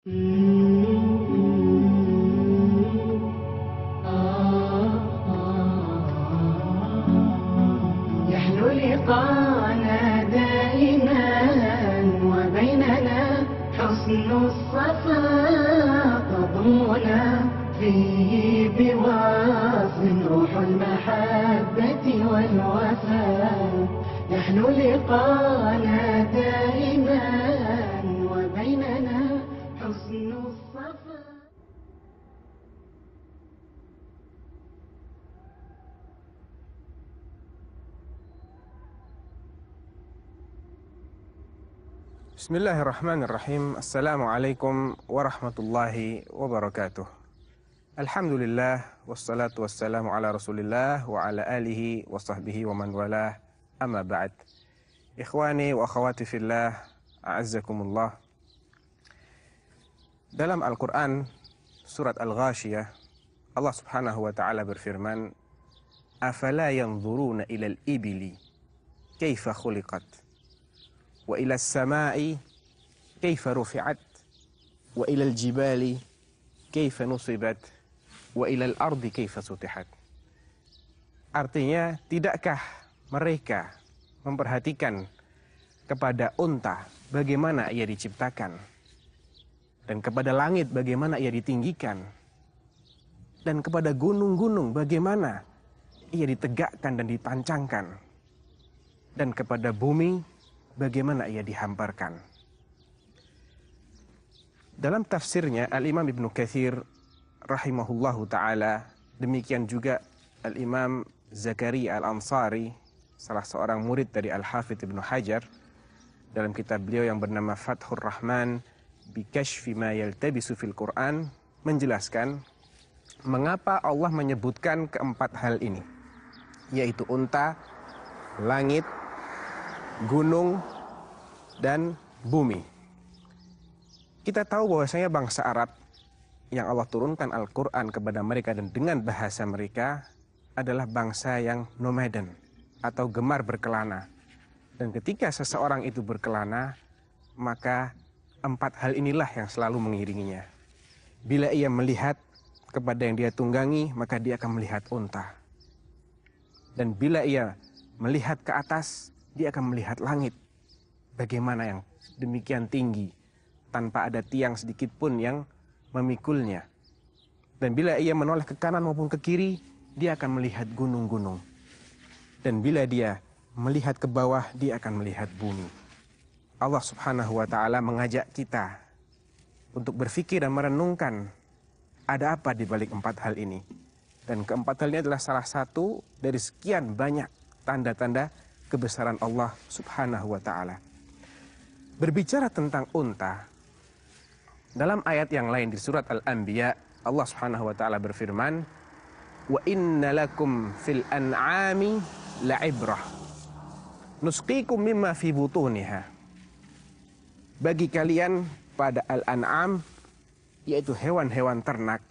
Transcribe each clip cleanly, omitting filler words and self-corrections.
يحلو لقانا دائما وبيننا حسن الصفاء تضمنا فيه بواصل روح المحبة والوفاء يحلو لقانا دائما وبيننا حسن الصفاء. Bismillahirrahmanirrahim. Assalamualaikum warahmatullahi wabarakatuh. Alhamdulillah, wassalatu wassalamu ala rasulillah wa ala alihi wa sahbihi wa man walah, amma ba'd. Ikhwani wa akhawati fillah, a'azzakumullah. Dalam Al-Quran, surat Al-Ghashiyah, Allah subhanahu wa ta'ala berfirman, Afala yanzuruna ilal ibili, kaifa khuliqat, wa ila samai kaifa rufi'at, wa ila jibali kaifa nusibat, wa ila ardi kaifa sutihat. Artinya, tidakkah mereka memperhatikan kepada unta bagaimana ia diciptakan, dan kepada langit bagaimana ia ditinggikan, dan kepada gunung-gunung bagaimana ia ditegakkan dan dipancangkan, dan kepada bumi bagaimana ia dihamparkan. Dalam tafsirnya Al-Imam Ibnu Katsir rahimahullahu ta'ala, demikian juga Al-Imam Zakaria Al-Ansari, salah seorang murid dari Al-Hafidh Ibnu Hajar, dalam kitab beliau yang bernama Fathur Rahman bi Kashfi ma yaltabisu fil Quran, menjelaskan mengapa Allah menyebutkan keempat hal ini, yaitu unta, langit, gunung, dan bumi. Kita tahu bahwasanya bangsa Arab yang Allah turunkan Al-Quran kepada mereka dan dengan bahasa mereka adalah bangsa yang nomaden atau gemar berkelana. Dan ketika seseorang itu berkelana, maka empat hal inilah yang selalu mengiringinya. Bila ia melihat kepada yang dia tunggangi, maka dia akan melihat unta. Dan bila ia melihat ke atas, dia akan melihat langit. Bagaimana yang demikian tinggi, tanpa ada tiang sedikit pun yang memikulnya. Dan bila ia menoleh ke kanan maupun ke kiri, dia akan melihat gunung-gunung. Dan bila dia melihat ke bawah, dia akan melihat bumi. Allah subhanahu wa ta'ala mengajak kita untuk berpikir dan merenungkan ada apa di balik empat hal ini. Dan keempat hal ini adalah salah satu dari sekian banyak tanda-tanda kebesaran Allah subhanahu wa ta'ala. Berbicara tentang unta, dalam ayat yang lain di surat Al-Anbiya, Allah subhanahu wa ta'ala berfirman, Wa inna lakum fil an'ami la'ibrah, nusqikum mimma fi butuniha. Bagi kalian pada Al-An'am, yaitu hewan-hewan ternak,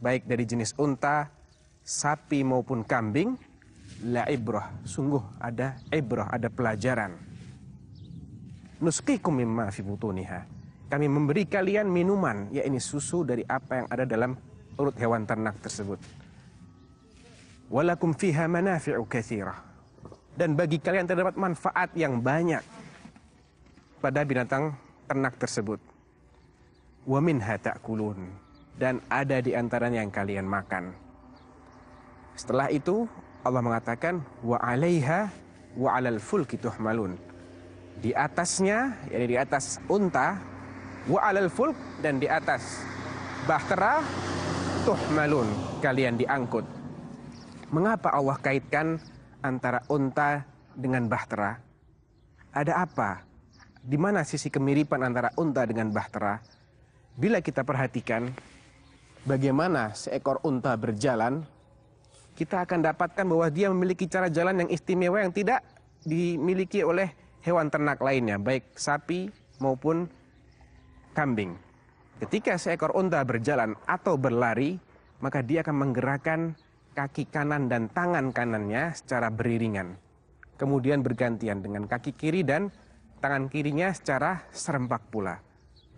baik dari jenis unta, sapi maupun kambing, la'ibrah, sungguh ada ibrah, ada pelajaran. Nusqikum mimma fi butuniha, kami memberi kalian minuman, yakni susu dari apa yang ada dalam urut hewan ternak tersebut. Walakum fiha manafi'u katsirah, dan bagi kalian terdapat manfaat yang banyak pada binatang ternak tersebut. Wa minha ta'kulun, dan ada di antaranya yang kalian makan. Setelah itu Allah mengatakan wa 'alaiha wa 'alal fulki tuhmalun. Di atasnya, yakni di atas unta, wa 'alal fulk, dan di atas bahtera, tuhmalun, kalian diangkut. Mengapa Allah kaitkan antara unta dengan bahtera? Ada apa? Di mana sisi kemiripan antara unta dengan bahtera? Bila kita perhatikan bagaimana seekor unta berjalan, kita akan dapatkan bahwa dia memiliki cara jalan yang istimewa yang tidak dimiliki oleh hewan ternak lainnya, baik sapi maupun kambing. Ketika seekor unta berjalan atau berlari, maka dia akan menggerakkan kaki kanan dan tangan kanannya secara beriringan. Kemudian bergantian dengan kaki kiri dan tangan kirinya secara serempak pula.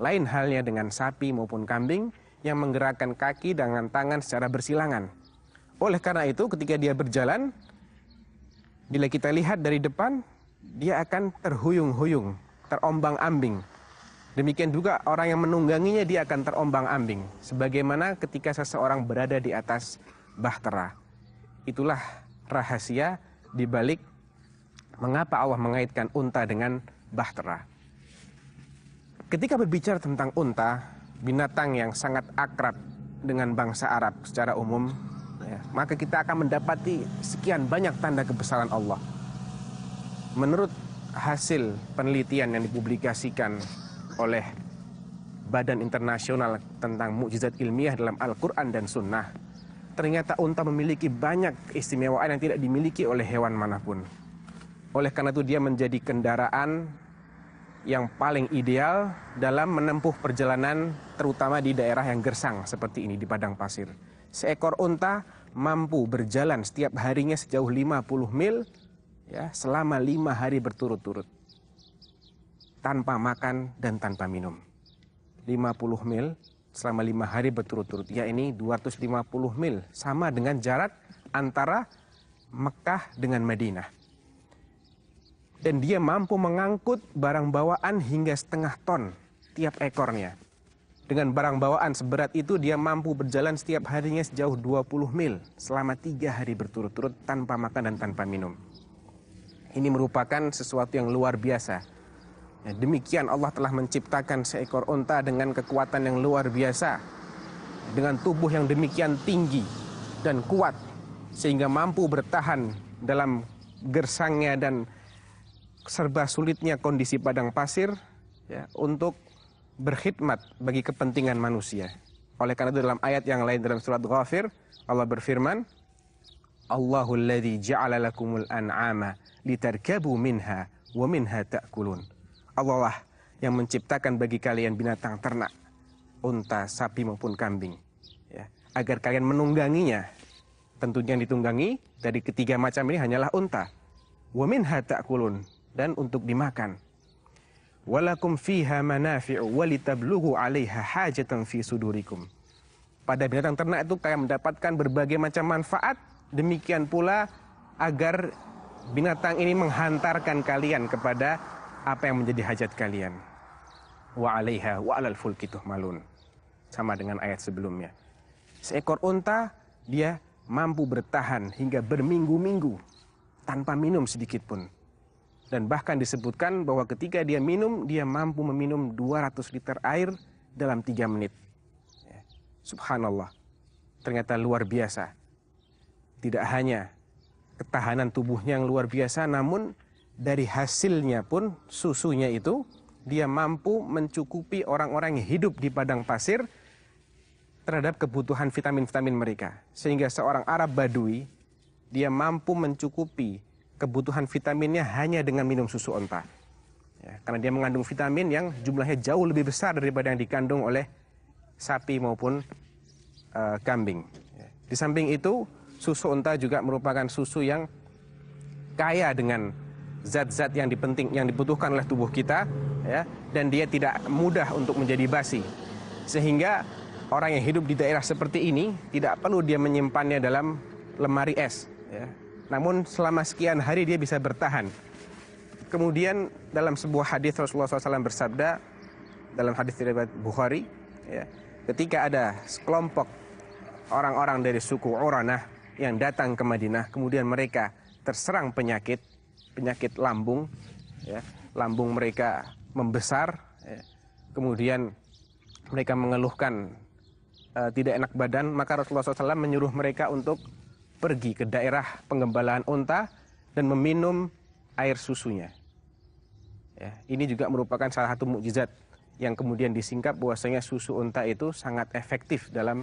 Lain halnya dengan sapi maupun kambing yang menggerakkan kaki dengan tangan secara bersilangan. Oleh karena itu ketika dia berjalan, bila kita lihat dari depan, dia akan terhuyung-huyung, terombang-ambing. Demikian juga orang yang menungganginya dia akan terombang-ambing. Sebagaimana ketika seseorang berada di atas bahtera. Itulah rahasia di balik mengapa Allah mengaitkan unta dengan bahtera. Ketika berbicara tentang unta, binatang yang sangat akrab dengan bangsa Arab secara umum, ya, maka kita akan mendapati sekian banyak tanda kebesaran Allah. Menurut hasil penelitian yang dipublikasikan oleh Badan Internasional tentang Mukjizat Ilmiah dalam Al-Quran dan Sunnah, ternyata unta memiliki banyak keistimewaan yang tidak dimiliki oleh hewan manapun. Oleh karena itu dia menjadi kendaraan yang paling ideal dalam menempuh perjalanan terutama di daerah yang gersang seperti ini di padang pasir. Seekor unta mampu berjalan setiap harinya sejauh 50 mil ya, selama 5 hari berturut-turut. Tanpa makan dan tanpa minum. 50 mil selama 5 hari berturut-turut. Ya ini 250 mil. Sama dengan jarak antara Mekah dengan Madinah. Dan dia mampu mengangkut barang bawaan hingga setengah ton tiap ekornya. Dengan barang bawaan seberat itu dia mampu berjalan setiap harinya sejauh 20 mil. Selama 3 hari berturut-turut tanpa makan dan tanpa minum. Ini merupakan sesuatu yang luar biasa. Ya, demikian Allah telah menciptakan seekor unta dengan kekuatan yang luar biasa. Dengan tubuh yang demikian tinggi dan kuat. Sehingga mampu bertahan dalam gersangnya dan serba sulitnya kondisi padang pasir ya, untuk berkhidmat bagi kepentingan manusia. Oleh karena itu dalam ayat yang lain dalam surat Ghafir, Allah berfirman, Allahul ladzi ja'ala lakumul an'ama litarkabu minha wa minha ta'kulun. Allah lah yang menciptakan bagi kalian binatang ternak, unta, sapi maupun kambing, ya, agar kalian menungganginya. Tentunya yang ditunggangi dari ketiga macam ini hanyalah unta. Wa minha ta'kulun, dan untuk dimakan. Walakum fiha manafi'u walitabluhu 'alaiha hajatan fi sudurikum. Pada binatang ternak itu kalian mendapatkan berbagai macam manfaat, demikian pula agar binatang ini menghantarkan kalian kepada apa yang menjadi hajat kalian. Wa 'alaiha wa 'alal fulki tuhmalun. Sama dengan ayat sebelumnya. Seekor unta dia mampu bertahan hingga berminggu-minggu tanpa minum sedikit pun. Dan bahkan disebutkan bahwa ketika dia minum, dia mampu meminum 200 liter air dalam 3 menit. Ya. Subhanallah, ternyata luar biasa. Tidak hanya ketahanan tubuhnya yang luar biasa, namun dari hasilnya pun, susunya itu, dia mampu mencukupi orang-orang yang hidup di padang pasir terhadap kebutuhan vitamin-vitamin mereka. Sehingga seorang Arab Badui, dia mampu mencukupi kebutuhan vitaminnya hanya dengan minum susu unta. Ya, karena dia mengandung vitamin yang jumlahnya jauh lebih besar daripada yang dikandung oleh sapi maupun kambing. Ya. Di samping itu, susu unta juga merupakan susu yang kaya dengan zat-zat yang dibutuhkan oleh tubuh kita, ya, dan dia tidak mudah untuk menjadi basi. Sehingga orang yang hidup di daerah seperti ini tidak perlu dia menyimpannya dalam lemari es. Ya. Namun selama sekian hari dia bisa bertahan. Kemudian dalam sebuah hadis Rasulullah SAW bersabda, dalam hadis riwayat Bukhari, ya, ketika ada sekelompok orang-orang dari suku Uranah yang datang ke Madinah, kemudian mereka terserang penyakit lambung, ya, lambung mereka membesar, ya, kemudian mereka mengeluhkan tidak enak badan, maka Rasulullah SAW menyuruh mereka untuk pergi ke daerah penggembalaan unta dan meminum air susunya. Ya, ini juga merupakan salah satu mukjizat yang kemudian disingkap bahwasanya susu unta itu sangat efektif dalam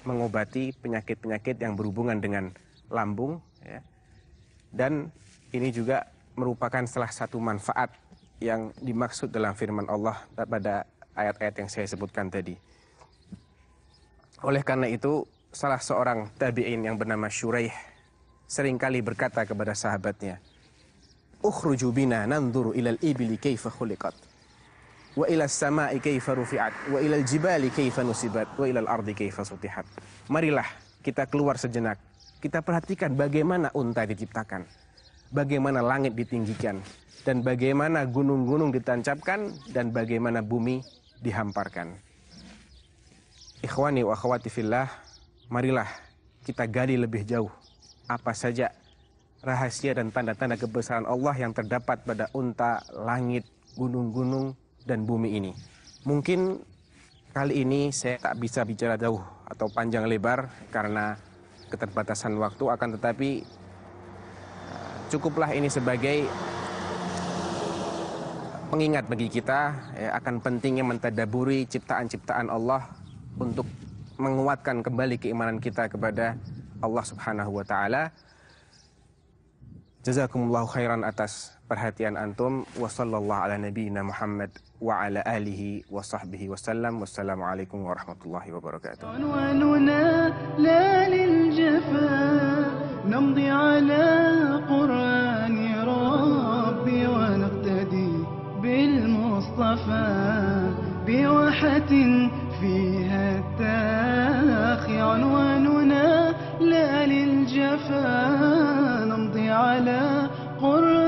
mengobati penyakit-penyakit yang berhubungan dengan lambung. Ya. Dan ini juga merupakan salah satu manfaat yang dimaksud dalam firman Allah pada ayat-ayat yang saya sebutkan tadi. Oleh karena itu, salah seorang tabi'in yang bernama Syuraih seringkali berkata kepada sahabatnya, "Ukhruju bina nanzuru ilal ibili kaifa khuliqat." wa ilal sama'i kaifa rufi'at, wa ilal jibali kaifa nusibat, wa ilal ardi kaifa sutihat. Marilah kita keluar sejenak. Kita perhatikan bagaimana unta diciptakan, bagaimana langit ditinggikan, dan bagaimana gunung-gunung ditancapkan, dan bagaimana bumi dihamparkan. Ikhwani wa akhwati fillah, marilah kita gali lebih jauh apa saja rahasia dan tanda-tanda kebesaran Allah yang terdapat pada unta, langit, gunung-gunung, dan bumi ini. Mungkin kali ini saya tak bisa bicara jauh atau panjang lebar karena keterbatasan waktu, akan tetapi cukuplah ini sebagai pengingat bagi kita akan pentingnya mentadaburi ciptaan-ciptaan Allah untuk menguatkan kembali keimanan kita kepada Allah Subhanahu wa taala. Jazakumullahu khairan atas perhatian antum. Wa sallallahu ala nabiyyina Muhammad wa ala alihi wa sahbihi wasallam. Wassalamualaikum warahmatullahi wabarakatuh. عنواننا لا للجفاء نمضي على قرآن ربي ونقتدي بالمصطفى بواحة فيها التاخي. عنواننا لا للجفاء نمضي على قرآن